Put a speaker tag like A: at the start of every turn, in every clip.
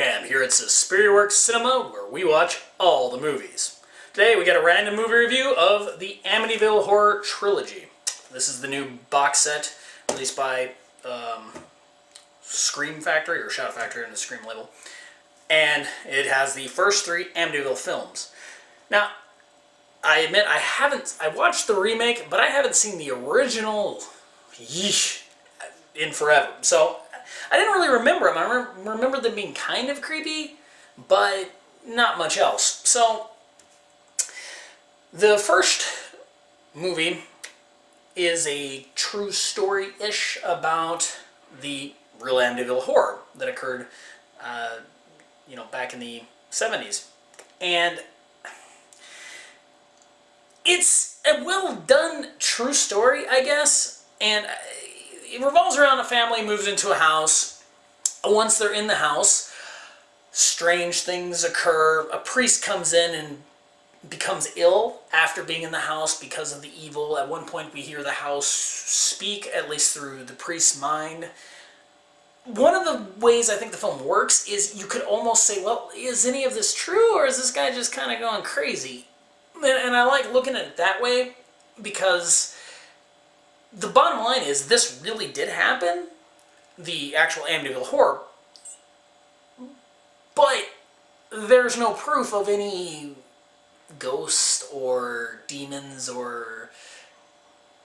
A: Mayhem here at Superior Works Cinema, where we watch all the movies. Today we got a random movie review of the Amityville Horror Trilogy. This is the new box set released by Scream Factory, or Shout Factory in the Scream label. And it has the first three Amityville films. Now, I admit I watched the remake, but I haven't seen the original in forever. So I didn't really remember them. I remember them being kind of creepy, but not much else. So the first movie is a true story-ish about the real Amityville horror that occurred, back in the 70s. And it's a well-done true story, I guess, and it revolves around a family moves into a house. Once they're in the house, strange things occur. A priest comes in and becomes ill after being in the house because of the evil. At one point we hear the house speak, at least through the priest's mind. One of the ways I think the film works is you could almost say, well, is any of this true, or is this guy just kind of going crazy? And I like looking at it that way, because the bottom line is this really did happen, the actual Amityville horror, but there's no proof of any ghosts or demons or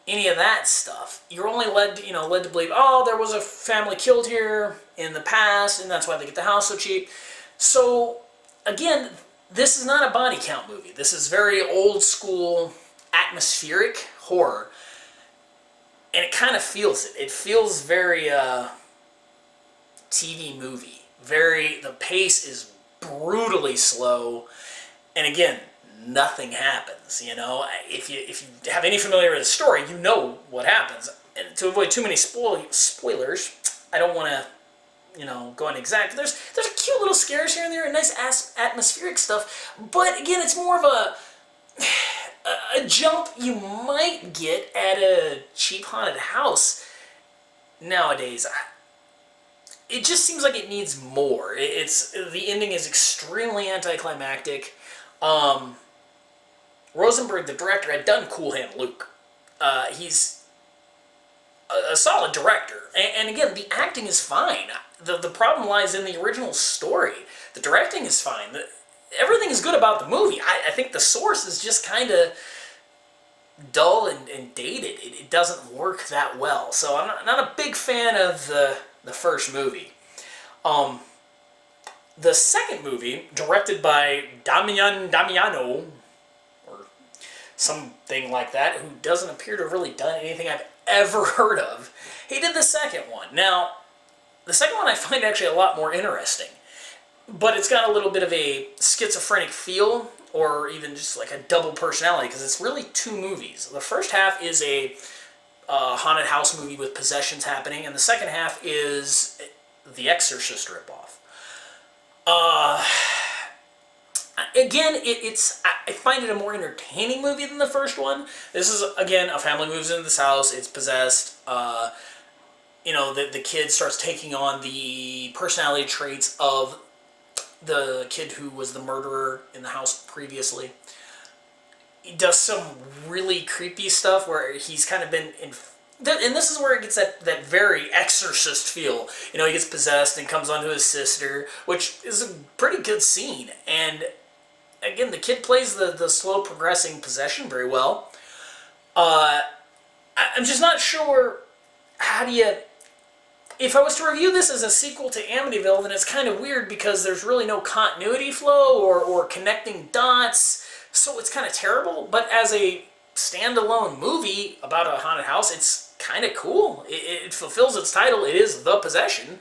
A: any of that stuff. You're only led to believe, oh, there was a family killed here in the past, and that's why they get the house so cheap. So again, this is not a body count movie. This is very old school, atmospheric horror. And it kind of feels it. It feels very TV movie. The pace is brutally slow. And again, nothing happens, If you have any familiarity with the story, you know what happens. And to avoid too many spoilers, I don't want to go into exact. There's a cute little scares here and there, and nice atmospheric stuff. But again, it's more of a jump you might get at a cheap haunted house nowadays. It just seems like it needs more. The ending is extremely anticlimactic. Rosenberg, the director, had done Cool Hand Luke. He's a solid director. And again, the acting is fine. The problem lies in the original story. The directing is fine. Everything is good about the movie. I think the source is just kind of dull and dated. It doesn't work that well. So I'm not a big fan of the first movie. The second movie, directed by Damiano, or something like that, who doesn't appear to have really done anything I've ever heard of, he did the second one. Now, the second one I find actually a lot more interesting, but it's got a little bit of a schizophrenic feel, or even just like a double personality, because it's really two movies. The first half is a haunted house movie with possessions happening, and the second half is the Exorcist ripoff. Again, I find it a more entertaining movie than the first one. This is, again, a family moves into this house, it's possessed, the kid starts taking on the personality traits of the kid who was the murderer in the house previously. He does some really creepy stuff where he's kind of been and this is where it gets that very Exorcist feel. He gets possessed and comes onto his sister, which is a pretty good scene. And again, the kid plays the slow progressing possession very well. I'm just not sure if I was to review this as a sequel to Amityville, then it's kind of weird because there's really no continuity flow or connecting dots, so it's kind of terrible. But as a standalone movie about a haunted house, it's kind of cool. It fulfills its title. It is The Possession.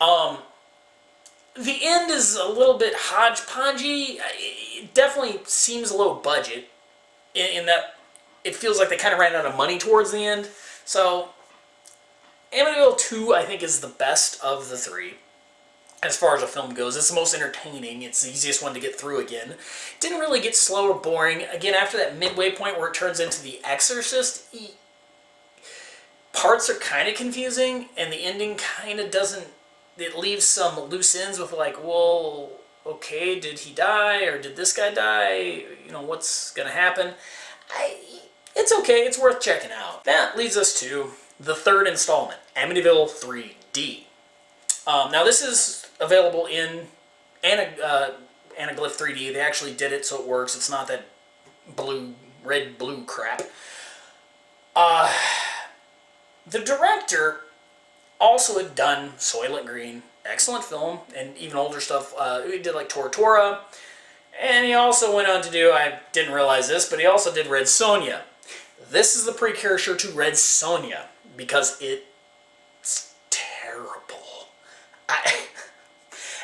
A: The end is a little bit hodgepodgey. It definitely seems a low budget in that it feels like they kind of ran out of money towards the end. So Amityville 2, I think, is the best of the three as far as a film goes. It's the most entertaining. It's the easiest one to get through again. Didn't really get slow or boring. Again, after that midway point where it turns into The Exorcist, parts are kind of confusing, and the ending kind of doesn't it leaves some loose ends with like, well, okay, did he die or did this guy die? You know, what's gonna happen? It's okay, it's worth checking out. That leads us to the third installment, Amityville 3D. Now this is available in Anaglyph 3D. They actually did it so it works. It's not that red-blue crap. The director also had done Soylent Green, excellent film, and even older stuff. He did like Tora Tora, and he also went on to do, I didn't realize this, but he also did Red Sonja. This is the precursor to Red Sonja, because it's terrible.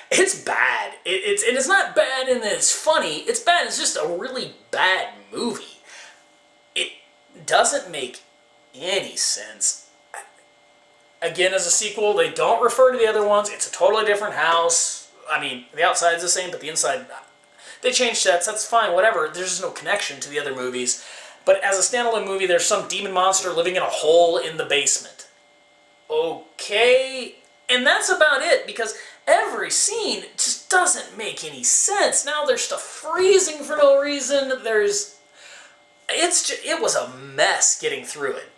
A: It's bad. It's not bad in that it's funny. It's bad. It's just a really bad movie. It doesn't make any sense. Again, as a sequel, they don't refer to the other ones. It's a totally different house. I mean, the outside's the same, but the inside, they changed sets. That's fine, whatever. There's just no connection to the other movies. But as a standalone movie, there's some demon monster living in a hole in the basement. Okay, and that's about it, because every scene just doesn't make any sense. Now there's stuff freezing for no reason. It was a mess getting through it.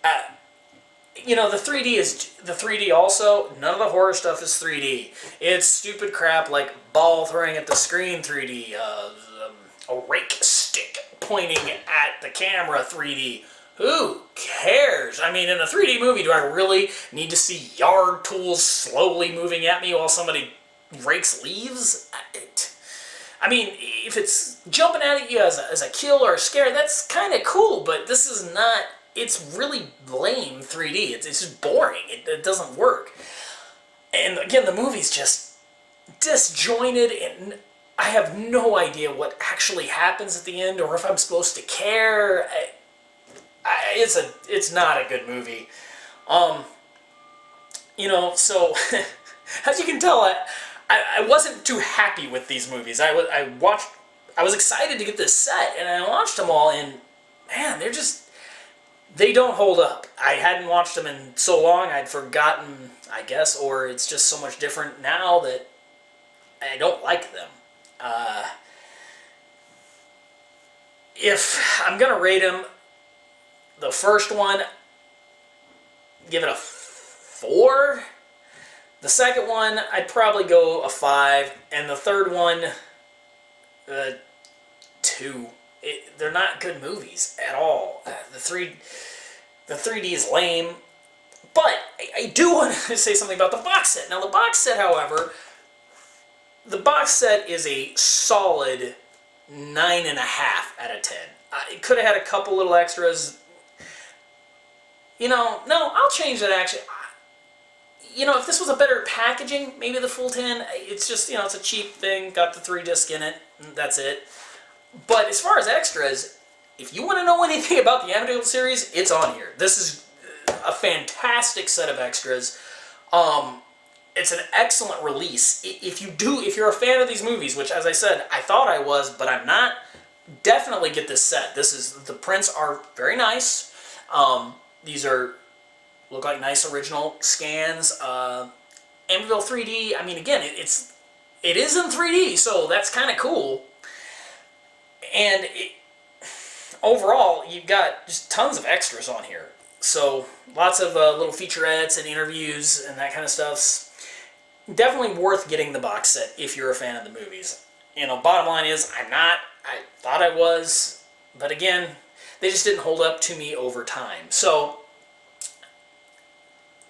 A: You know, the 3D is the 3D also. None of the horror stuff is 3D. It's stupid crap like ball throwing at the screen 3D, a rake stick pointing at the camera 3D. Who cares? I mean, in a 3D movie, do I really need to see yard tools slowly moving at me while somebody rakes leaves? I mean, if it's jumping at you as a kill or a scare, that's kind of cool, but this is not... It's really lame 3D. It's just boring. It doesn't work. And again, the movie's just disjointed, and I have no idea what actually happens at the end, or if I'm supposed to care. It's not a good movie. You know, so as you can tell, I wasn't too happy with these movies. I was excited to get this set, and I watched them all, and man, they don't hold up. I hadn't watched them in so long, I'd forgotten, I guess, or it's just so much different now that I don't like them. If I'm gonna rate them, the first one, give it a 4. The second one, I'd probably go a 5, and the third one, 2. They're not good movies at all. The 3D is lame, but I do want to say something about the box set. Now, the box set, however, the box set is a solid 9.5 out of 10. It could have had a couple little extras. You know, no, I'll change that actually. You know, if this was a better packaging, maybe the full 10. It's just, you know, it's a cheap thing, got the 3-disc in it, and that's it. But as far as extras, if you want to know anything about the Amityville series, it's on here. This is a fantastic set of extras. It's an excellent release. If you're a fan of these movies, which, as I said, I thought I was, but I'm not, definitely get this set. The prints are very nice. These look like nice original scans. Amityville 3D, I mean, again, it is in 3D, so that's kind of cool. And overall, you've got just tons of extras on here. So lots of little featurettes and interviews and that kind of stuff. Definitely worth getting the box set if you're a fan of the movies. You know, bottom line is, I'm not. I thought I was. But again, they just didn't hold up to me over time. So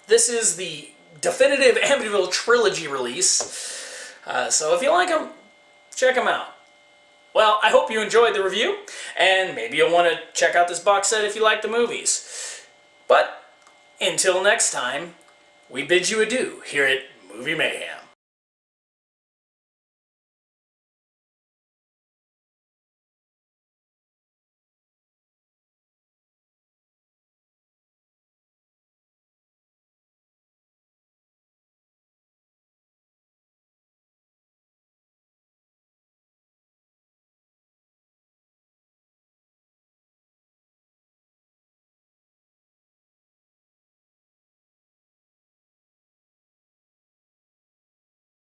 A: this is the definitive Amityville Trilogy release. So if you like them, check them out. Well, I hope you enjoyed the review, and maybe you'll want to check out this box set if you like the movies. But until next time, we bid you adieu here at Movie Mayhem.